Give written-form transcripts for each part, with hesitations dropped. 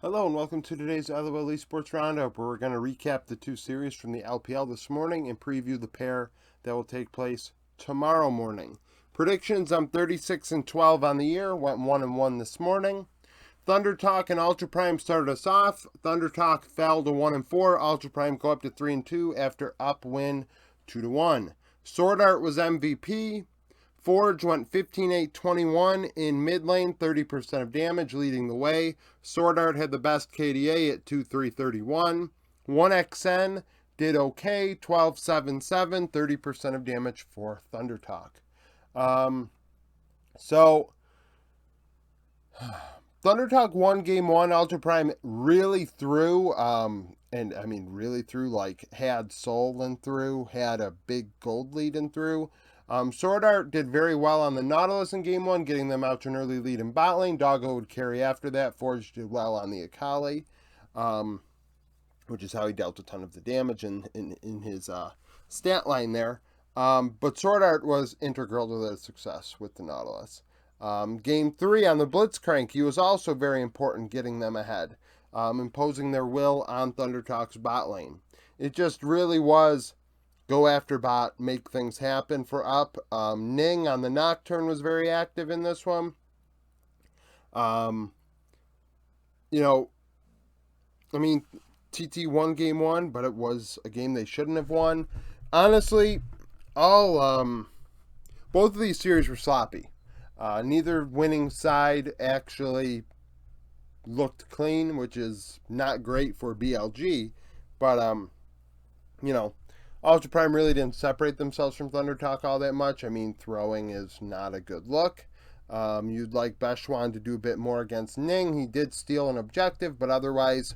Hello and welcome to today's LOL Esports Roundup, where we're going to recap the two series from the LPL this morning and preview the pair that will take place tomorrow morning. Predictions: I'm 36-12 on the year, went 1-1 this morning. Thunder Talk and Ultra Prime started us off. Thunder Talk fell to 1-4. Ultra Prime go up to 3-2 after up win 2-1. Sword Art was MVP. Forge went 15-8-21 in mid lane, 30% of damage, leading the way. Sword Art had the best KDA at 2-3-31. 1XN did okay, 12-7-7, 30% of damage for Thunder Talk. Thunder Talk won game one. Ultra Prime really threw, really threw, like had soul and threw, had a big gold lead and threw. Sword Art did very well on the Nautilus in game one, getting them out to an early lead in bot lane. Doggo would carry after that. Forge did well on the Akali, which is how he dealt a ton of the damage in his stat line there. But Sword Art was integral to their success with the Nautilus. Game three on the Blitzcrank, he was also very important, getting them ahead, imposing their will on Thunder Talk's bot lane. It just really was go after bot, make things happen for up. Ning on the Nocturne was very active in this one. TT won game one, but it was a game they shouldn't have won. Honestly, both of these series were sloppy. Neither winning side actually looked clean, which is not great for BLG, but Ultra Prime really didn't separate themselves from Thunder Talk all that much. I mean, throwing is not a good look. You'd like Beschwan to do a bit more against Ning. He did steal an objective, but otherwise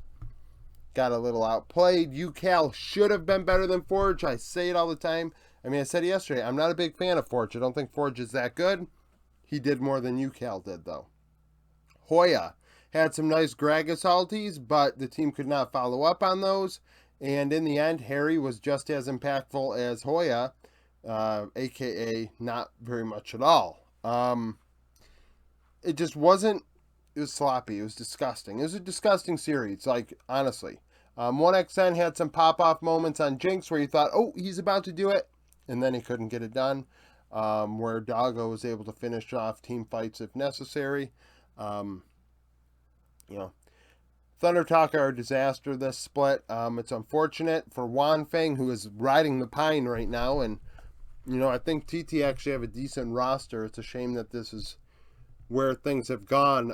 got a little outplayed. UCal should have been better than Forge. I say it all the time. I said it yesterday, I'm not a big fan of Forge. I don't think Forge is that good. He did more than UCal did, though. Hoya had some nice Gragas ultis, but the team could not follow up on those. And in the end, Harry was just as impactful as Hoya, a.k.a. not very much at all. It just wasn't, it was sloppy. It was disgusting. It was a disgusting series, like, honestly. 1XN had some pop-off moments on Jinx where you thought, oh, he's about to do it, and then he couldn't get it done, where Doggo was able to finish off team fights if necessary. Thunder Talk are a disaster this split. It's unfortunate for Wanfeng, who is riding the pine right now, and I think TT actually have a decent roster. It's a shame that this is where things have gone.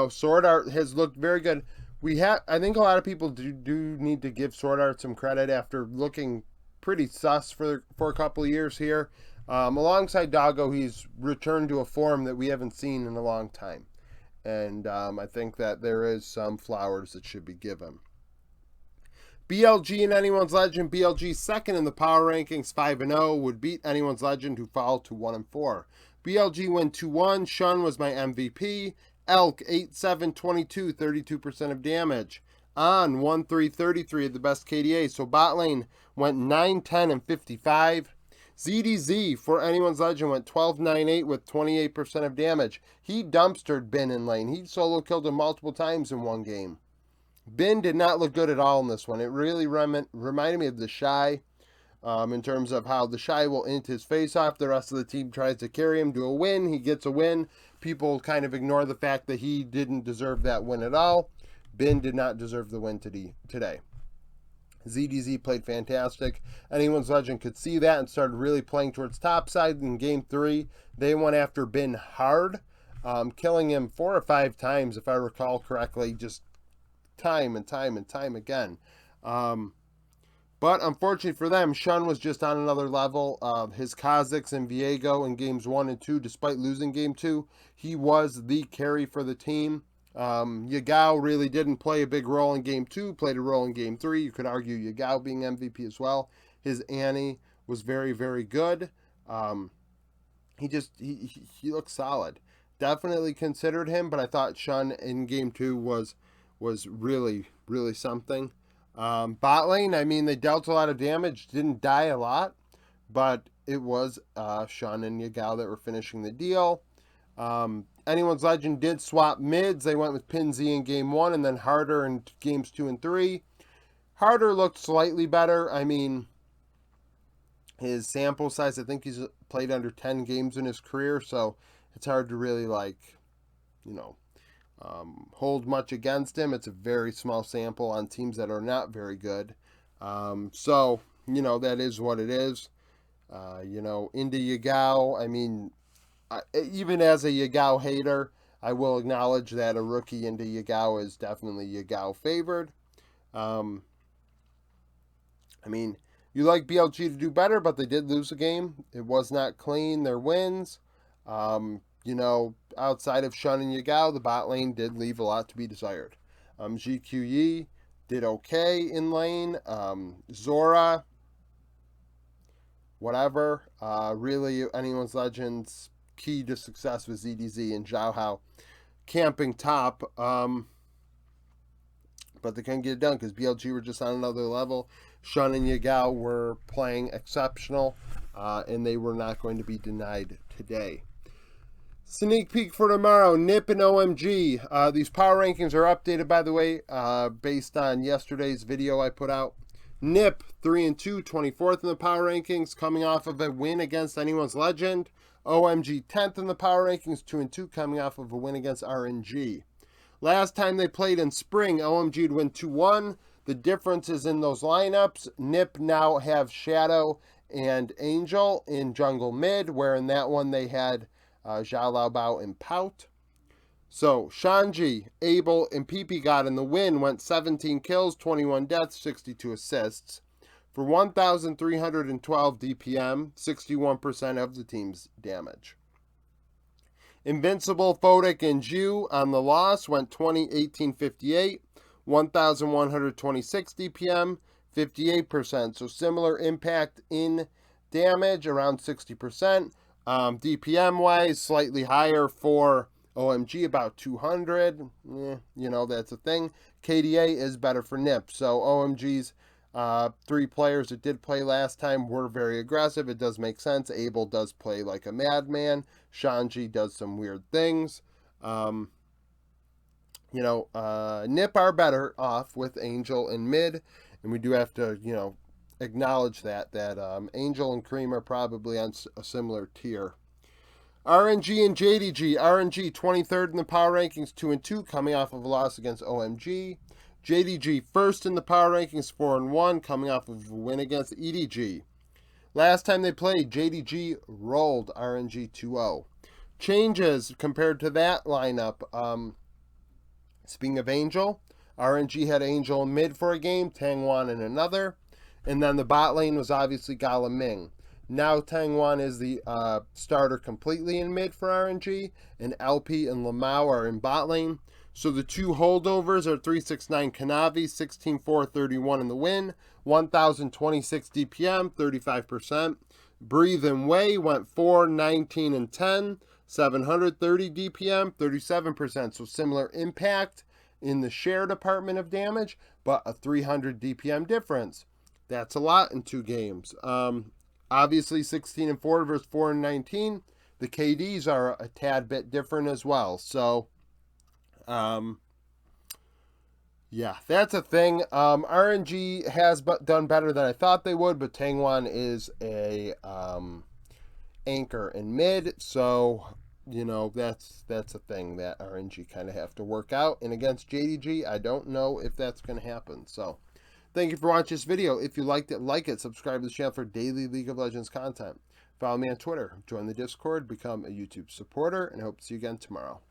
Sword Art has looked very good. I think a lot of people do need to give Sword Art some credit after looking pretty sus for a couple of years here. Alongside Doggo, he's returned to a form that we haven't seen in a long time. And I think that there is some flowers that should be given. BLG and Anyone's Legend. BLG second in the power rankings, 5-0, would beat Anyone's Legend, who fall to 1-4. BLG went 2-1. Shun was my MVP. Elk 8-7-22, 32% of damage. On 1-3-33 the best KDA. So bot lane went 9-10-55. ZDZ for Anyone's Legend went 12-9-8 with 28% of damage. He dumpstered Bin in lane. He solo killed him multiple times in one game. Bin did not look good at all in this one. It really reminded me of the Shy, in terms of how the Shy will int his face off. The rest of the team tries to carry him to a win. He gets a win. People kind of ignore the fact that he didn't deserve that win at all. Bin did not deserve the win today. ZDZ played fantastic. Anyone's Legend could see that and started really playing towards topside in game three. They went after Bin hard, killing him 4 or 5 times, if I recall correctly, just time and time and time again. But unfortunately for them, Shun was just on another level. His Kha'Zix and Viego in games 1 and 2, despite losing game 2, he was the carry for the team. Yagao really didn't play a big role in game 2, played a role in game 3. You could argue Yagao being MVP as well. His Annie was very, very good. He looked solid. Definitely considered him, but I thought Shun in game 2 was really, really something. Bot lane, they dealt a lot of damage, didn't die a lot, but it was Shun and Yagao that were finishing the deal. Anyone's Legend did swap mids. They went with Pinsy in game 1 and then Harder in games 2 and 3. Harder looked slightly better. I mean, his sample size, I think he's played under 10 games in his career, so it's hard to really, like, you know, hold much against him. It's a very small sample on teams that are not very good. So, you know, that is what it is. You know, into Yagao, I mean, even as a Yagao hater, I will acknowledge that a rookie into Yagao is definitely Yagao favored. I mean, you like BLG to do better, but they did lose a game. It was not clean, their wins. You know, outside of Shun and Yagao, the bot lane did leave a lot to be desired. GQE did okay in lane. Zora, whatever. Really, Anyone's Legends key to success was ZDZ and Zhao Hao camping top. But they couldn't get it done because BLG were just on another level. Shun and Yagao were playing exceptional, and they were not going to be denied today. Sneak peek for tomorrow, NIP and OMG. These power rankings are updated, by the way, based on yesterday's video I put out. NIP 3-2, 24th in the power rankings, coming off of a win against Anyone's Legend. OMG 10th in the power rankings, 2-2, coming off of a win against RNG. Last time they played in spring, OMG would win 2-1. The difference is in those lineups. NIP now have Shadow and Angel in jungle mid, where in that one they had Zhao Laobao and Pout. So Shanji, Abel, and Pipi got in the win, went 17 kills, 21 deaths, 62 assists. For 1,312 DPM, 61% of the team's damage. Invincible, Photic, and Ju on the loss went 20, 18, 58, 1,126 DPM, 58%. So similar impact in damage, around 60%. DPM-wise, slightly higher for OMG, about 200. You know, that's a thing. KDA is better for NIP. So OMG's 3 players that did play last time were very aggressive. It does make sense. Abel does play like a madman. Shanji does some weird things. You know, NIP are better off with Angel and mid, and we do have to, you know, acknowledge that Angel and Cream are probably on a similar tier. RNG and JDG. RNG 23rd in the power rankings, 2-2, coming off of a loss against OMG. JDG first in the power rankings, 4-1, coming off of a win against EDG. Last time they played, JDG rolled RNG 2-0. Changes compared to that lineup. Speaking of Angel, RNG had Angel in mid for a game, Tangwan in another, and then the bot lane was obviously Gala Ming. Now Tangwan is the starter completely in mid for RNG, and LP and Lamau are in bot lane. So the 2 holdovers are 369 Kanavi, 16-4-31 in the win, 1,026 DPM, 35%. Breathe and Wei went 4, 19, and 10, 730 DPM, 37%. So similar impact in the share department of damage, but a 300 DPM difference. That's a lot in 2 games. Obviously 16 and 4 versus 4 and 19. The KDs are a tad bit different as well. So yeah, that's a thing. RNG has done better than I thought they would, but Tangwan is a anchor in mid, so you know that's a thing that RNG kind of have to work out. And against JDG, I don't know if that's going to happen. So thank you for watching this video. If you liked it, like it, subscribe to the channel for daily League of Legends content. Follow me on Twitter, join the Discord, become a YouTube supporter, and I hope to see you again tomorrow.